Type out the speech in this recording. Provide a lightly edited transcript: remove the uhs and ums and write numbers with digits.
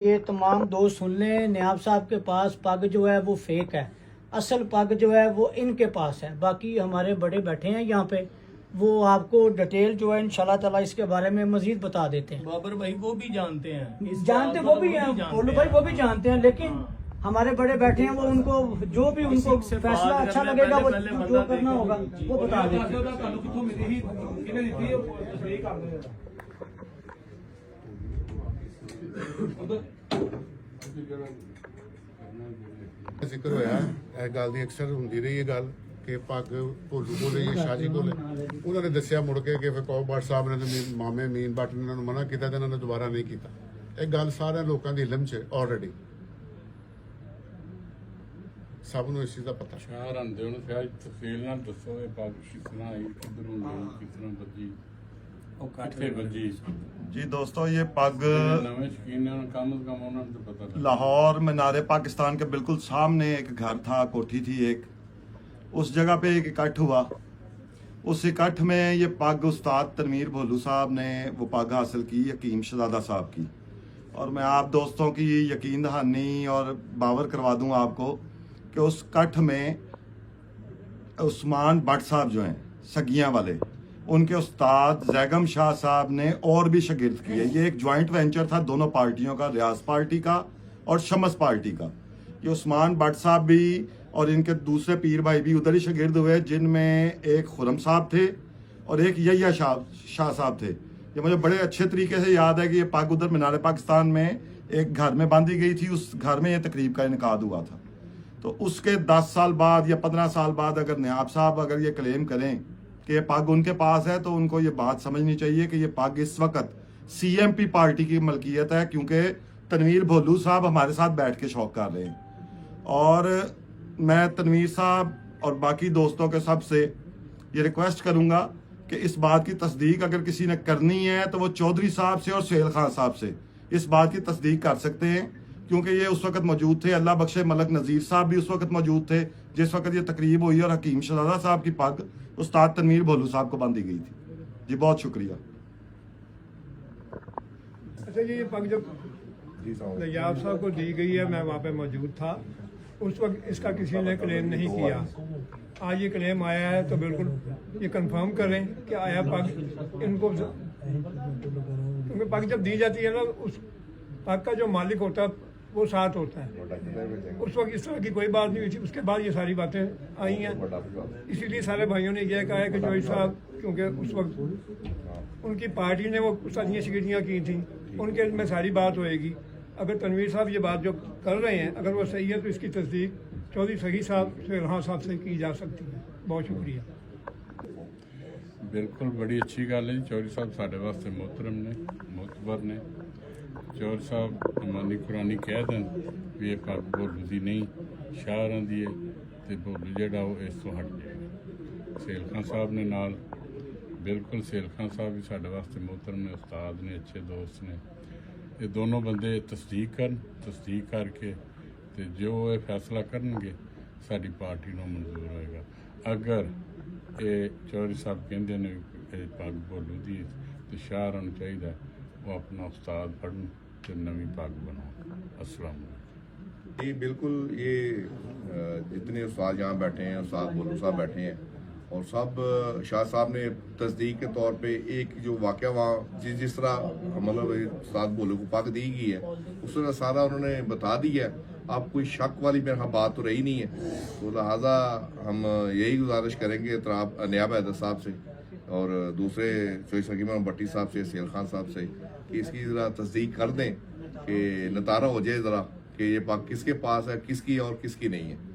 ये तमाम दोस्त सुन लें, नियाब साहब के पास पग जो है वो फेक है। असल पग जो है वो इनके पास है। बाकी हमारे बड़े बैठे हैं यहाँ पे, वो आपको डिटेल जो है इंशाल्लाह ताला इसके बारे में मजीद बता देते हैं। बाबर भाई वो भी जानते हैं, जानते वो भी हैं, बोलू भाई वो भी जानते हैं, लेकिन हमारे बड़े बैठे हैं, वो उनको जो भी उनको फैसला अच्छा लगेगा वो जो करना होगा वो बता देते हैं। ਜ਼ਿਕਰ ਹੋਇਆ ਇਹ ਗੱਲ ਦੀ ਅਕਸਰ ਹੁੰਦੀ ਰਹੀ ਇਹ ਗੱਲ ਕਿ ਪੱਗ ਭੋਲੂ ਕੋਲੇ ਜਾਂ ਸ਼ਾਹ ਜੀ ਕੋਲੇ ਉਹਨਾਂ ਨੇ ਦੱਸਿਆ ਮੁੜ ਕੇ ਕਿ ਫਿਰ ਕੌਮਬਟ ਸਾਹਿਬ ਨੇ ਤੇ ਮਾਮੇ ਮੀਨ ਬੱਟ ਨੇ ਇਹਨਾਂ ਨੂੰ ਮਨਾ ਕੀਤਾ ਤੇ ਇਹਨਾਂ ਨੇ ਦੁਬਾਰਾ ਨਹੀਂ ਕੀਤਾ। ਇਹ ਗੱਲ ਸਾਰਿਆਂ ਲੋਕਾਂ ਦੀ ਇਲਮ 'ਚ ਆਲਰੇਡੀ ਸਭ ਨੂੰ ਇਸ ਚੀਜ਼ ਦਾ ਪਤਾ। ਸ਼ਹਿਰ ਆਂਦੇ ਉਹਨੂੰ ਸ਼ਾਇਦ ਤਫਸੀਲ ਨਾਲ ਦੱਸੋ ਇਹ ਪੱਗ ਕਿਸ ਤਰ੍ਹਾਂ ਆਈ, ਕਿੱਧਰੋਂ ਗਈ, ਕਿਸ ਤਰ੍ਹਾਂ ਵੱਜੀ, ਉਹ ਕਿੱਥੇ ਵੱਜੀ। जी दोस्तों, ये पग नवे शकीन ने कम से कम उन्होंने तो पता था। लाहौर मीनारे पाकिस्तान के बिल्कुल सामने एक घर था, कोठी थी एक, उस जगह पे एक इकट्ठ हुआ। उस इकट्ठ में ये पग उस्ताद तनवीर भोलू साहब ने वो पग हासिल की हकीम शहजादा साहब की। और मैं आप दोस्तों की यकीन दहानी और बावर करवा दूं आपको कि उस इकट्ठ में उस्मान भट्ट साहब जो हैं सगियां वाले, उनके उस्ताद जैगम शाह साहब ने और भी शागिर्द किए। ये एक जॉइंट वेंचर था दोनों पार्टियों का, रियाज पार्टी का और शमस पार्टी का। ये उस्मान भट्ट साहब भी और इनके दूसरे पीर भाई भी उधर ही शागिर्द हुए, जिनमें एक खुरम साहब थे और एक यहिया शाह साहब थे। ये मुझे बड़े अच्छे तरीके से याद है कि ये पग उधर मीनारे पाकिस्तान में एक घर में बांधी गई थी, उस घर में ये तकरीब का इनकाद हुआ था। तो उसके 10 साल बाद या 15 साल बाद अगर नियाब साहब अगर ये क्लेम करें कि ये पग उनके पास है, तो उनको ये बात समझनी चाहिए कि ये पग इस वक्त CMP पार्टी की मलकियत है, क्योंकि तनवीर भोलू साहब हमारे साथ बैठ के शौक कर रहे हैं। और मैं तनवीर साहब और बाकी दोस्तों के सब से ये रिक्वेस्ट करूंगा कि इस बात की तस्दीक अगर किसी ने करनी है तो वो चौधरी साहब से और सुहेल खान साहब से इस बात की तस्दीक कर सकते हैं, क्योंकि ये उस वक्त मौजूद थे। अल्लाह बख्शे मलक नज़ीर साहब भी उस वक्त मौजूद थे जिस वक्त ये तकरीब हुई और हकीम शहजादा साहब की पग उस्ताद तनवीर भोलू साहब को बांधी गई थी। जी बहुत शुक्रिया। अच्छा जी, ये पग जब नयाब साहब को दी गई है, मैं वहाँ पे मौजूद था, उस वक्त इसका किसी ने क्लेम नहीं किया। आज ये क्लेम आया है तो बिल्कुल ये कंफर्म करें कि आया पग इनको, क्योंकि पग जब दी जाती है ना, उस पग का जो मालिक होता है वो साथ होता है। उस वक्त इस तरह की कोई बात नहीं हुई थी। उसके बाद ये सारी बातें आई हैं, इसीलिए सारे भाइयों ने यह कहा है कि जोई साहब, क्योंकि उस वक्त उनकी पार्टी ने वो सारी शिकायतें की थी, उनके में सारी बात होएगी। अगर तनवीर साहब ये बात जो कर रहे हैं अगर वो सही है तो इसकी तस्दीक चौधरी सही साहब सुहेल साहब से की जा सकती है। बहुत शुक्रिया। बिल्कुल बड़ी अच्छी गल है जी। चौधरी साहब साढ़े वास्ते मोहतरम ने, मोतबर ने। चौधरी साहब अमानी कुरानी कह दें भी ये पग भोलू की नहीं शाहरां दी है, तो भोलू जेड़ा वो इस तो हट जाएगा। सुहेल खान साहब ने नाल, बिल्कुल सुहेल खान साहब भी साढ़े वास्ते मोहतरम ने, उस्ताद ने, अच्छे दोस्त ने। ये दोनों बंदे तस्दीक करके तो जो ये फैसला करनगे साडी पार्टी को मंजूर होएगा। अगर ये चौधरी साहब कहते ने पग भोलू दी तो शाहरां नूं चाहिए वो अपना उस्ताद पढ़न तो नवी पग बनाओ। अस्सलाम वालेकुम। जी बिल्कुल, ये जितने उस्ताद यहाँ बैठे हैं, उस्ताद भोलू साहब बैठे हैं और सब शाह साहब ने तस्दीक के तौर पे एक जो वाक़या वहाँ जिस तरह मतलब उस्ताद भोलू को पग दी गई है उस तरह सारा उन्होंने बता दिया है। अब कोई शक वाली मेरे यहाँ बात तो रही नहीं है, तो लिहाजा हम यही गुजारिश करेंगे नियाब हैदर साहब से और दूसरे चॉइस हकीम भट्टी साहब से, सुहेल खान साहब से कि इसकी ज़रा तस्दीक कर दें कि नतारा हो जाए ज़रा कि ये पग किसके पास है, किसकी और किसकी नहीं है।